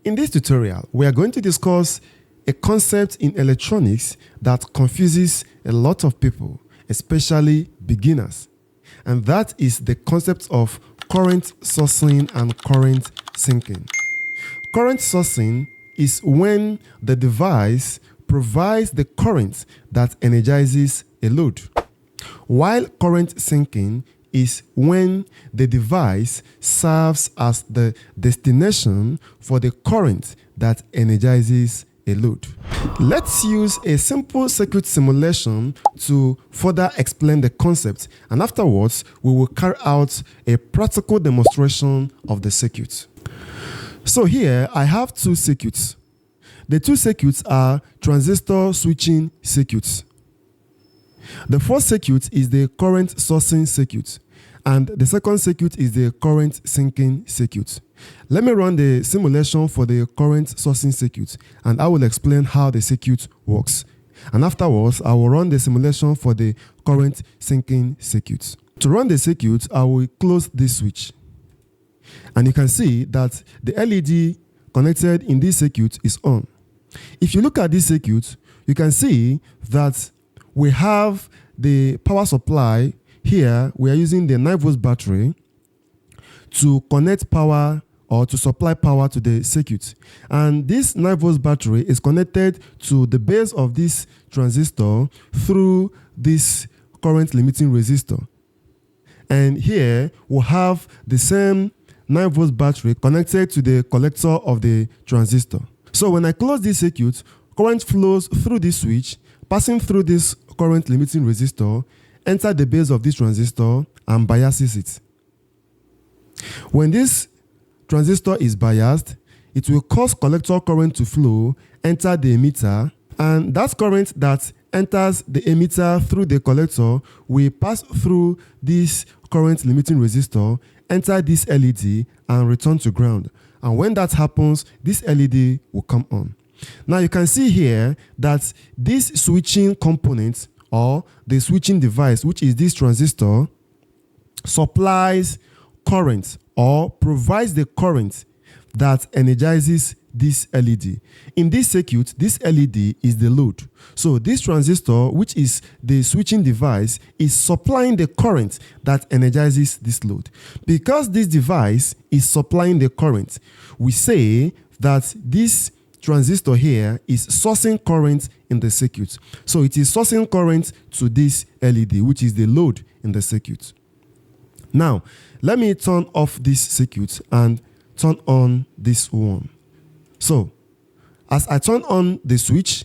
In this tutorial, we are going to discuss a concept in electronics that confuses a lot of people, especially beginners. And that is the concept of current sourcing and current sinking. Current sourcing is when the device provides the current that energizes a load, while current sinking is when the device serves as the destination for the current that energizes a load. Let's use a simple circuit simulation to further explain the concept, and afterwards we will carry out a practical demonstration of the circuit. So here I have two circuits. The two circuits are transistor switching circuits. The first circuit is the current sourcing circuit, and the second circuit is the current sinking circuit. Let me run the simulation for the current sourcing circuit, and I will explain how the circuit works. And afterwards, I will run the simulation for the current sinking circuit. To run the circuit, I will close this switch. And you can see that the LED connected in this circuit is on. If you look at this circuit, you can see that we have the power supply. Here we are using the 9 volts battery to connect power or to supply power to the circuit. And this 9 volts battery is connected to the base of this transistor through this current limiting resistor. And here we have the same 9 volts battery connected to the collector of the transistor. So when I close this circuit, current flows through this switch, passing through this current limiting resistor, enter the base of this transistor and biases it. When this transistor is biased, it will cause collector current to flow, enter the emitter, and that current that enters the emitter through the collector will pass through this current limiting resistor, enter this LED, and return to ground. And when that happens, this LED will come on. Now you can see here that this switching component or the switching device, which is this transistor, supplies current or provides the current that energizes this LED. In this circuit, this LED is the load. So this transistor, which is the switching device, is supplying the current that energizes this load. Because this device is supplying the current, we say that this transistor here is sourcing current in the circuit. So it is sourcing current to this LED, which is the load in the circuit. Now, let me turn off this circuit and turn on this one. So, as I turn on the switch,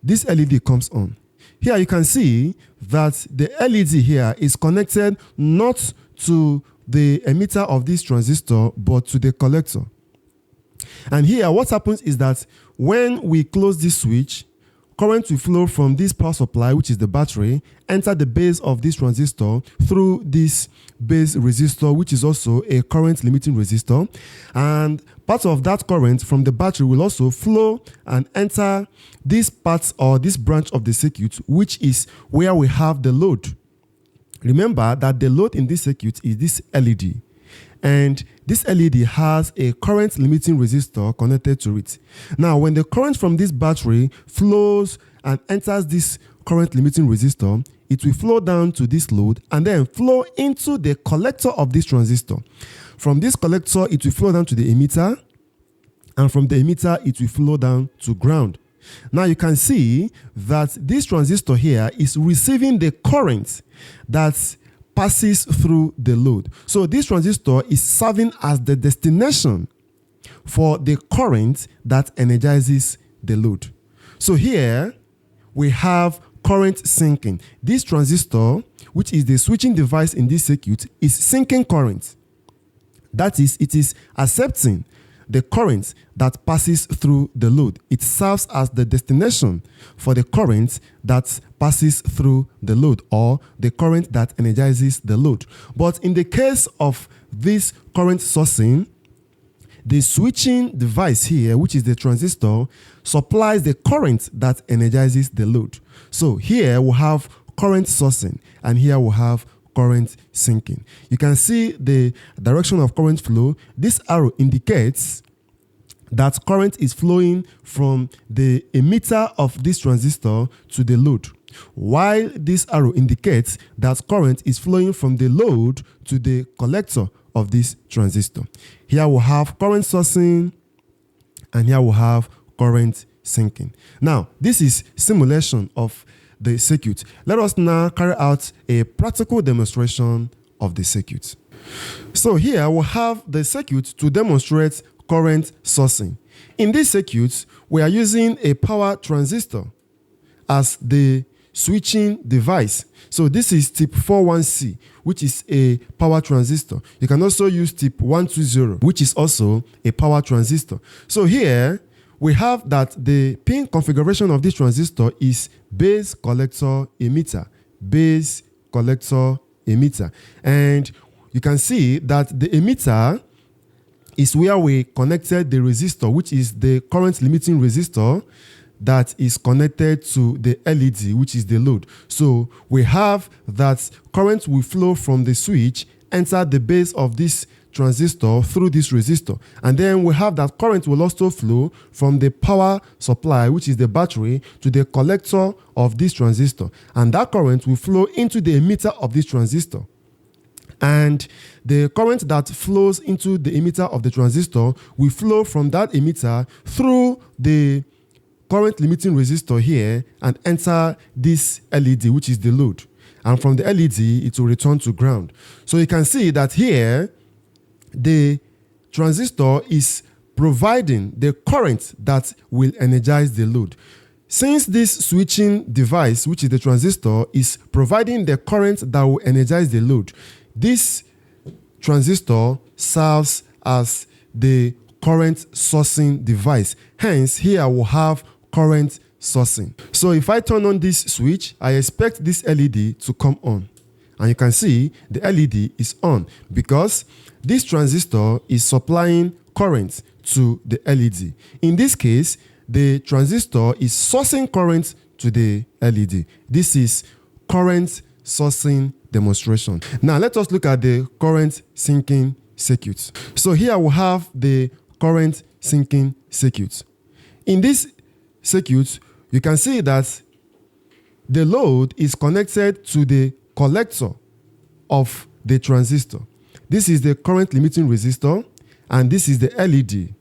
this LED comes on. Here you can see that the LED here is connected not to the emitter of this transistor, but to the collector. And here what happens is that when we close this switch, current will flow from this power supply, which is the battery, enter the base of this transistor through this base resistor, which is also a current limiting resistor. And part of that current from the battery will also flow and enter this part or this branch of the circuit, which is where we have the load. Remember that the load in this circuit is this LED. And this LED has a current limiting resistor connected to it. Now, when the current from this battery flows and enters this current limiting resistor, it will flow down to this load and then flow into the collector of this transistor. From this collector, it will flow down to the emitter, and from the emitter, it will flow down to ground. Now you can see that this transistor here is receiving the current that passes through the load. So this transistor is serving as the destination for the current that energizes the load. So here we have current sinking. This transistor, which is the switching device in this circuit, is sinking current. That is, it is accepting the current that passes through the load. It serves as the destination for the current that passes through the load, or the current that energizes the load. But in the case of this current sourcing, the switching device here, which is the transistor, supplies the current that energizes the load. So here we have current sourcing, and here we have current sinking. You can see the direction of current flow. This arrow indicates that current is flowing from the emitter of this transistor to the load, while this arrow indicates that current is flowing from the load to the collector of this transistor. Here we have current sourcing, and here we have current sinking. Now, this is simulation of the circuit. Let us now carry out a practical demonstration of the circuit. So here we have the circuit to demonstrate current sourcing. In this circuit, we are using a power transistor as the switching device. So this is tip 41C, which is a power transistor. You can also use tip 120, which is also a power transistor. So here we have that the pin configuration of this transistor is base collector emitter, base collector emitter. And you can see that the emitter is where we connected the resistor, which is the current limiting resistor that is connected to the LED, which is the load. So we have that current will flow from the switch, enter the base of this transistor through this resistor. And then we have that current will also flow from the power supply, which is the battery, to the collector of this transistor. And that current will flow into the emitter of this transistor. And the current that flows into the emitter of the transistor will flow from that emitter through the current limiting resistor here and enter this LED, which is the load. And from the LED, it will return to ground. So you can see that here, the transistor is providing the current that will energize the load. Since this switching device, which is the transistor, is providing the current that will energize the load, this transistor serves as the current sourcing device. Hence, here we'll have current sourcing. So if I turn on this switch, I expect this LED to come on. And you can see the LED is on because this transistor is supplying current to the LED. In this case, the transistor is sourcing current to the LED. This is current sourcing demonstration. Now let us look at the current sinking circuit. So here we have the current sinking circuit. In this circuit, you can see that the load is connected to the collector of the transistor. This is the current limiting resistor, and this is the LED,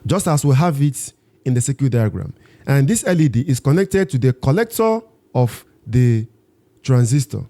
just as we have it in the circuit diagram. And this LED is connected to the collector of the transistor.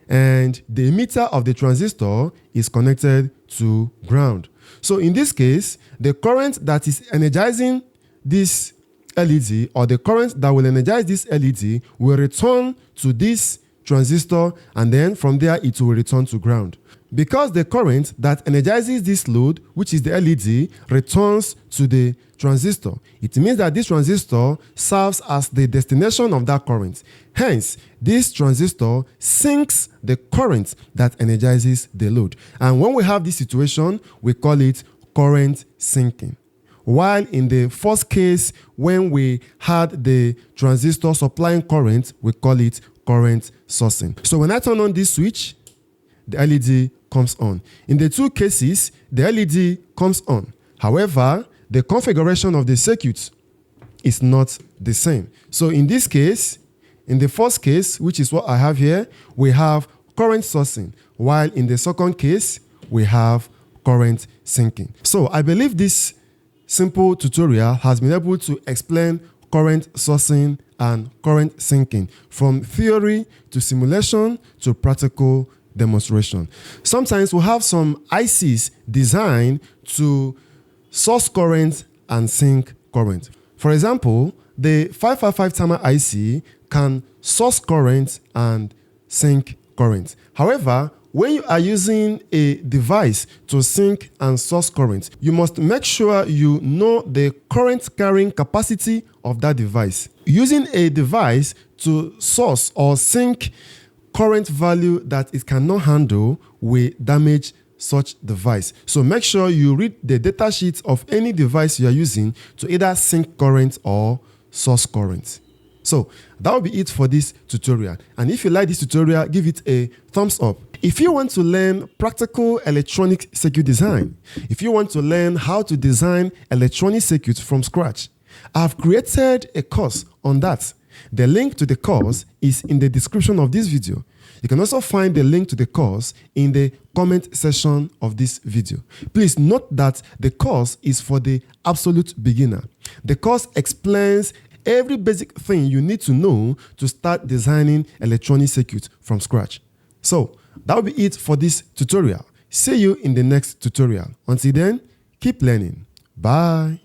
And the emitter of the transistor is connected to ground. So in this case, the current that is energizing this LED, or the current that will energize this LED, will return to this transistor, and then from there it will return to ground. Because the current that energizes this load, which is the LED, returns to the transistor, it means that this transistor serves as the destination of that current. Hence, this transistor sinks the current that energizes the load. And when we have this situation, we call it current sinking. While in the first case, when we had the transistor supplying current, we call it current sourcing. So when I turn on this switch, the LED comes on. In the two cases, the LED comes on. However, the configuration of the circuit is not the same. So in this case, in the first case, which is what I have here, we have current sourcing, while in the second case, we have current sinking. So I believe this simple tutorial has been able to explain current sourcing and current sinking from theory to simulation to practical demonstration. Sometimes we have some ICs designed to source current and sink current. For example, the 555 timer IC can source current and sink current. However, when you are using a device to sink and source current, you must make sure you know the current carrying capacity of that device. Using a device to source or sink current value that it cannot handle will damage such device. So make sure you read the datasheet of any device you are using to either sink current or source current. So that will be it for this tutorial. And if you like this tutorial, give it a thumbs up. If you want to learn practical electronic circuit design, if you want to learn how to design electronic circuits from scratch, I've created a course on that. The link to the course is in the description of this video. You can also find the link to the course in the comment section of this video. Please note that the course is for the absolute beginner. The course explains every basic thing you need to know to start designing electronic circuits from scratch. So that will be it for this tutorial. See you in the next tutorial. Until then, keep learning. Bye.